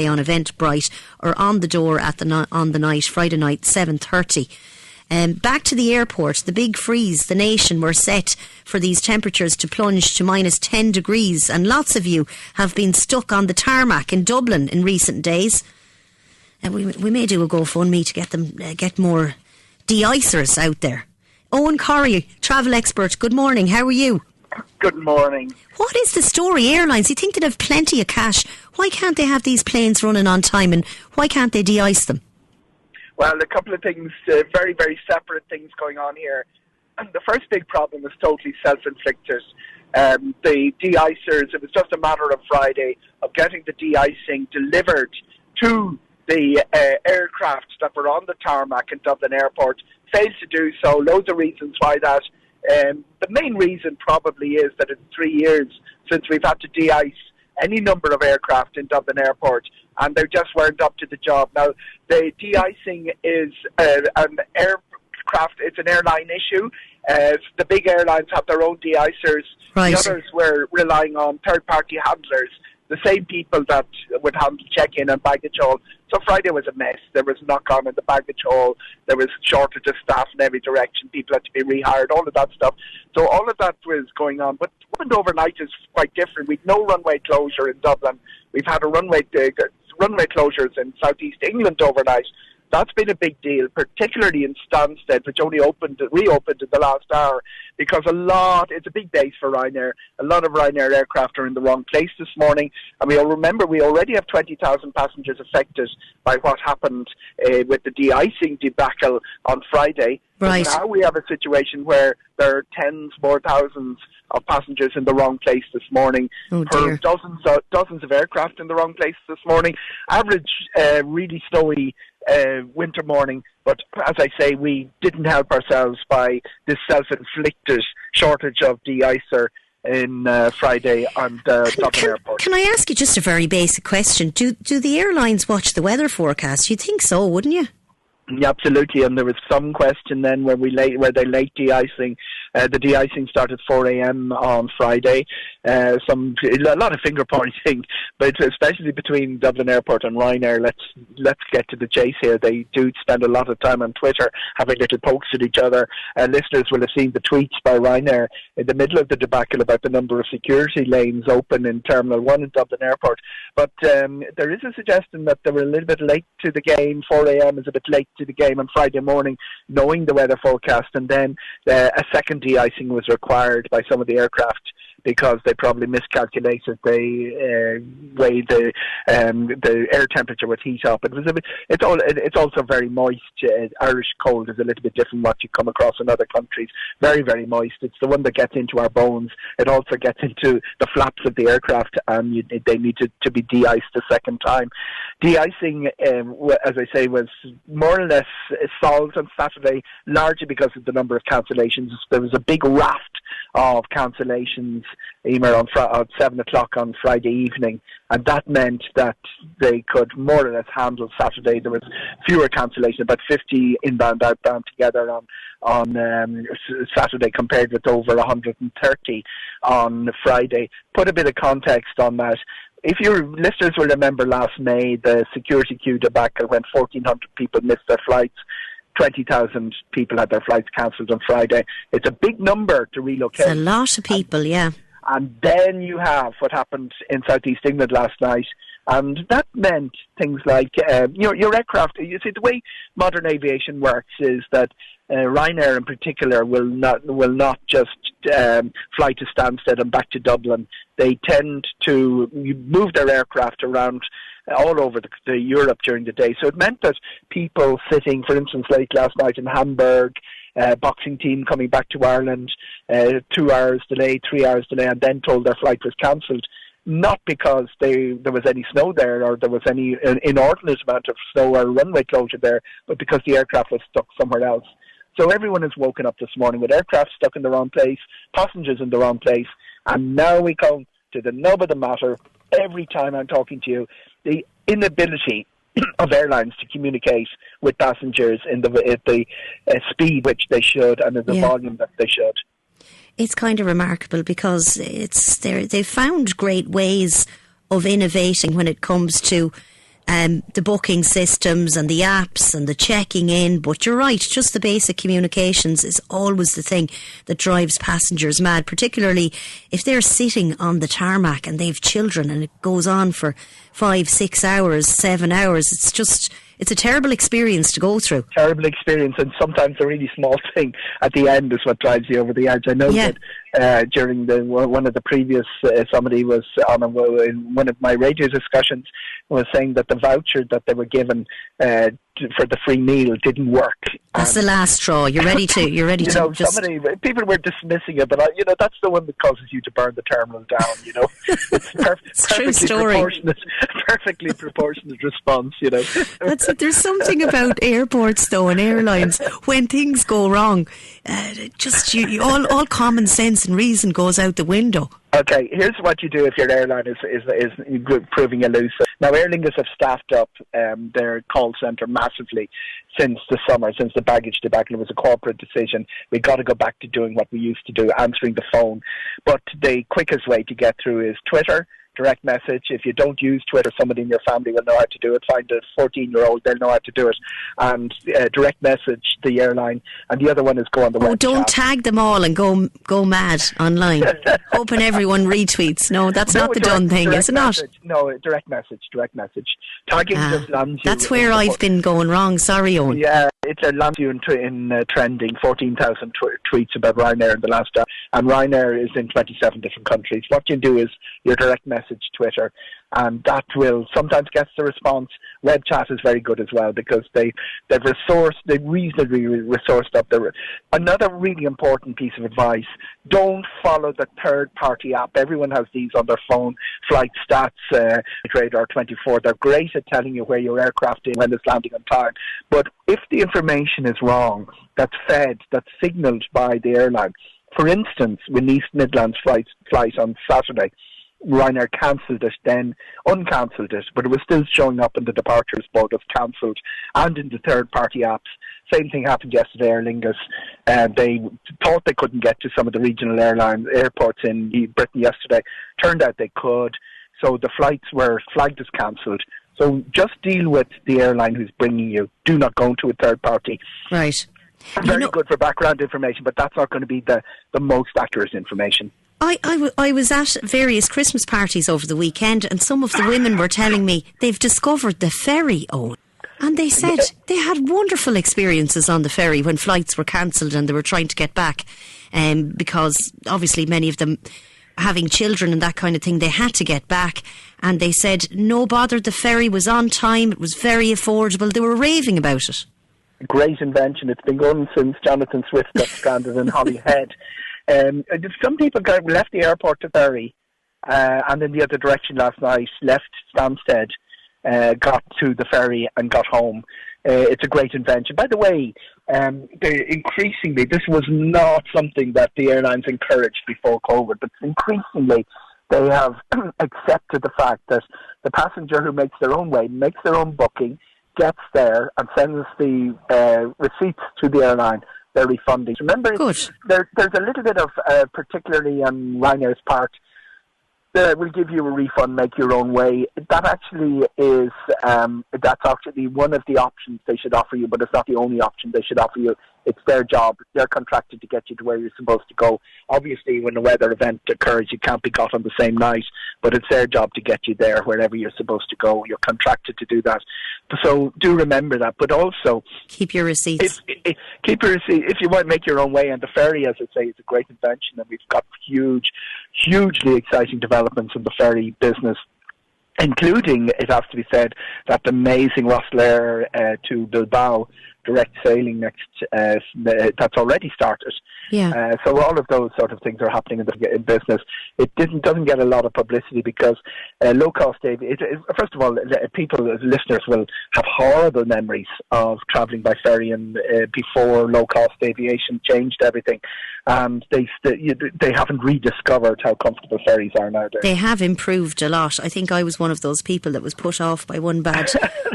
on Eventbrite, or on the door at on the night, Friday night, 7:30. Back to the airport, the big freeze, the nation were set for these temperatures to plunge to minus 10 degrees, and lots of you have been stuck on the tarmac in Dublin in recent days. And we may do a GoFundMe to get more de-icers out there. Eoghan Corry, travel expert, good morning, how are you? Good morning. What is the story? Airlines, you think they'd have plenty of cash. Why can't they have these planes running on time, and why can't they de-ice them? Well, a couple of things, very, very separate things going on here. And the first big problem is totally self-inflicted. The de-icers, it was just a matter of Friday of getting the de-icing delivered to the aircraft that were on the tarmac in Dublin Airport. Failed to do so, loads of reasons why that. The main reason probably is that it's 3 years since we've had to de-ice any number of aircraft in Dublin Airport, and they just weren't up to the job. Now, the de-icing is an aircraft, it's an airline issue. The big airlines have their own de-icers. Right. The others were relying on third-party handlers, the same people that would handle check-in and baggage hold. So Friday was a mess. There was knock-on in the baggage hold. There was shortage of staff in every direction. People had to be rehired, all of that stuff. So all of that was going on. But what happened overnight is quite different. We've no runway closure in Dublin. We've had a runway closures in southeast England overnight. That's been a big deal, particularly in Stansted, which only reopened in the last hour, because it's a big base for Ryanair. A lot of Ryanair aircraft are in the wrong place this morning. And we all remember we already have 20,000 passengers affected by what happened with the de-icing debacle on Friday. Right. But now we have a situation where there are tens, more thousands of passengers in the wrong place this morning. Oh dear. Dozens of aircraft in the wrong place this morning. Average, really snowy winter morning, but as I say, we didn't help ourselves by this self-inflicted shortage of de-icer in Friday on the Dublin Airport. Can I ask you just a very basic question? Do the airlines watch the weather forecast? You'd think so, wouldn't you? Yeah, absolutely, and there was some question then where they late de-icing. The de-icing started 4 a.m. on Friday. A lot of finger pointing, but especially between Dublin Airport and Ryanair. Let's get to the chase here. They do spend a lot of time on Twitter having little pokes at each other. Listeners will have seen the tweets by Ryanair in the middle of the debacle about the number of security lanes open in Terminal 1 in Dublin Airport. But there is a suggestion that they were a little bit late to the game. 4 a.m. is a bit late to the game on Friday morning, knowing the weather forecast, and then a second de-icing was required by some of the aircraft because they probably miscalculated the way the air temperature would heat up. It's also very moist. Irish cold is a little bit different what you come across in other countries. Very, very moist. It's the one that gets into our bones. It also gets into the flaps of the aircraft, and they need to be de-iced a second time. De-icing, as I say, was more or less solved on Saturday, largely because of the number of cancellations. There was a big raft of cancellations, Eimear, at 7 o'clock on Friday evening, and that meant that they could more or less handle Saturday. There was fewer cancellations, about 50 inbound, outbound together on Saturday, compared with over 130 on Friday. Put a bit of context on that. If your listeners will remember last May, the security queue debacle when 1,400 people missed their flights. 20,000 people had their flights cancelled on Friday. It's a big number to relocate. It's a lot of people, yeah. And then you have what happened in southeast England last night, and that meant things like your aircraft. You see, the way modern aviation works is that Ryanair in particular will not just fly to Stansted and back to Dublin. They tend to move their aircraft around all over the Europe during the day. So it meant that people sitting, for instance, late last night in Hamburg, boxing team coming back to Ireland, 2 hours delay, 3 hours delay, and then told their flight was cancelled. Not because there was any snow there or there was any inordinate amount of snow or runway closure there, but because the aircraft was stuck somewhere else. So everyone has woken up this morning with aircraft stuck in the wrong place, passengers in the wrong place, and now we come to the nub of the matter. Every time I'm talking to you, the inability of airlines to communicate with passengers at the speed which they should and at the volume that they should. It's kind of remarkable because they've found great ways of innovating when it comes to the booking systems and the apps and the checking in. But you're right, just the basic communications is always the thing that drives passengers mad, particularly if they're sitting on the tarmac and they've children and it goes on for 5, 6 hours, 7 hours. It's a terrible experience to go through. Terrible experience, and sometimes a really small thing at the end is what drives you over the edge. I know that during one of the previous, somebody was on in one of my radio discussions was saying that the voucher that they were given for the free meal didn't work. That's the last straw. You're ready to. People were dismissing it, but that's the one that causes you to burn the terminal down. It's perfectly proportionate response. That's it. There's something about airports though and airlines when things go wrong. All common sense and reason goes out the window. Okay, here's what you do if your airline is proving elusive. Now, Aer Lingus have staffed up their call centre massively since the summer, since the baggage debacle. It was a corporate decision. We got to go back to doing what we used to do, answering the phone. But the quickest way to get through is Twitter. Direct message. If you don't use Twitter, somebody in your family will know how to do it. Find a 14-year-old, they'll know how to do it. And direct message the airline. And the other one is go on the web don't chat. Tag them all and go mad online. Hoping everyone retweets. No, that's not the done thing, is it not? No, direct message. Tagging just lands you. That's where I've been going wrong. Sorry, Eoghan. Yeah, it lands you in trending. 14,000 tweets about Ryanair in the last hour. And Ryanair is in 27 different countries. What you do is your direct message Twitter, and that will sometimes get the response. Web chat is very good as well because they've reasonably resourced up. Another really important piece of advice: don't follow the third-party app. Everyone has these on their phone. Flight Stats, Radar 24. They're great at telling you where your aircraft is when it's landing on time. But if the information is wrong, that's signalled by the airline. For instance, when East Midlands flight on Saturday, Ryanair cancelled it, then uncancelled it, but it was still showing up in the departures board as cancelled and in the third-party apps. Same thing happened yesterday, Aer Lingus. They thought they couldn't get to some of the regional airports in Britain yesterday. Turned out they could, so the flights were flagged as cancelled. So just deal with the airline who's bringing you. Do not go to a third party. Right. Very good for background information, but that's not going to be the most accurate information. I was at various Christmas parties over the weekend, and some of the women were telling me they've discovered the ferry, and they said they had wonderful experiences on the ferry when flights were cancelled and they were trying to get back, because obviously many of them having children and that kind of thing, they had to get back, and they said no bother, the ferry was on time, it was very affordable, they were raving about it. Great invention. It's been going since Jonathan Swift got stranded in Holyhead. Some people left the airport to ferry and in the other direction last night, left Stansted, got to the ferry and got home. It's a great invention. By the way, increasingly, this was not something that the airlines encouraged before COVID, but increasingly they have accepted the fact that the passenger who makes their own way, makes their own booking, gets there and sends the receipts to the airline. They're refunding. Remember, there's a little bit of, particularly on Ryanair's part, we'll give you a refund, make your own way. That actually is, that's actually one of the options they should offer you, but it's not the only option they should offer you. It's their job. They're contracted to get you to where you're supposed to go. Obviously, when a weather event occurs, you can't be got on the same night, but it's their job to get you there wherever you're supposed to go. You're contracted to do that. So do remember that, but also keep your receipts. Keep your receipt. If you want to make your own way, and the ferry, as I say, is a great invention, and we've got hugely exciting developments in the ferry business, including, it has to be said, that amazing Rosslare to Bilbao direct sailing that's already started. Yeah. So all of those sort of things are happening in business. It doesn't get a lot of publicity because low-cost aviation, first of all, listeners will have horrible memories of travelling by ferry and before low-cost aviation changed everything. and they haven't rediscovered how comfortable ferries are nowadays. They have improved a lot. I think I was one of those people that was put off by one bad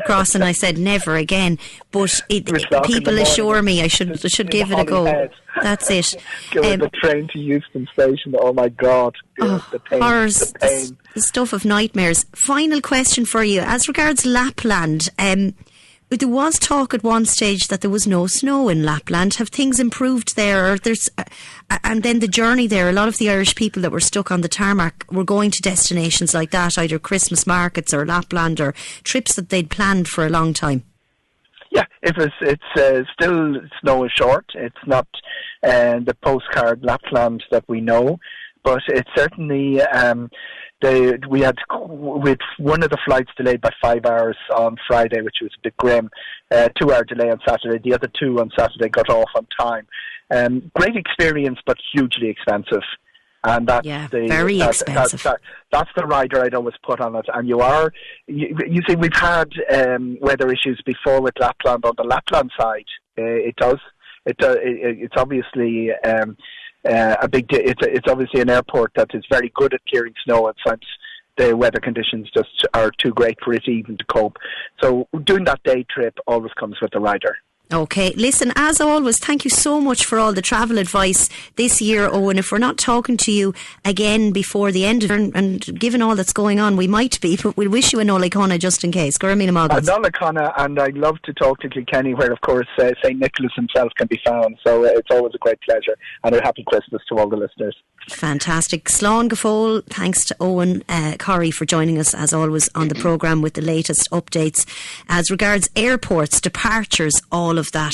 cross, and I said never again. But people assure me I should give it a go. That's it. Going the train to Euston Station. Oh my God! The pain, horrors, the pain. The stuff of nightmares. Final question for you, as regards Lapland. There was talk at one stage that there was no snow in Lapland. Have things improved there? Or and then the journey there, a lot of the Irish people that were stuck on the tarmac were going to destinations like that, either Christmas markets or Lapland, or trips that they'd planned for a long time. Yeah, it's still snow is short. It's not the postcard Lapland that we know, but it's certainly we had one of the flights delayed by 5 hours on Friday, which was a bit grim. 2-hour delay on Saturday. The other 2 on Saturday got off on time. Great experience, but hugely expensive. And that's very expensive. That's the rider I'd always put on it. And you see, we've had weather issues before with Lapland. On the Lapland side, it's obviously it's obviously an airport that is very good at clearing snow, and sometimes the weather conditions just are too great for it even to cope. So doing that day trip always comes with the rider. Okay, listen, as always, thank you so much for all the travel advice this year, Eoghan. If we're not talking to you again before the end of it, and given all that's going on, we might be, but we'll wish you a Nola Conna just in case. Nola Conna, and I'd love to talk to Kilkenny, where of course St. Nicholas himself can be found, so it's always a great pleasure, and a happy Christmas to all the listeners. Fantastic. Slán go fóill. Thanks to Eoghan Corry for joining us as always on the programme with the latest updates as regards airports, departures, all of that.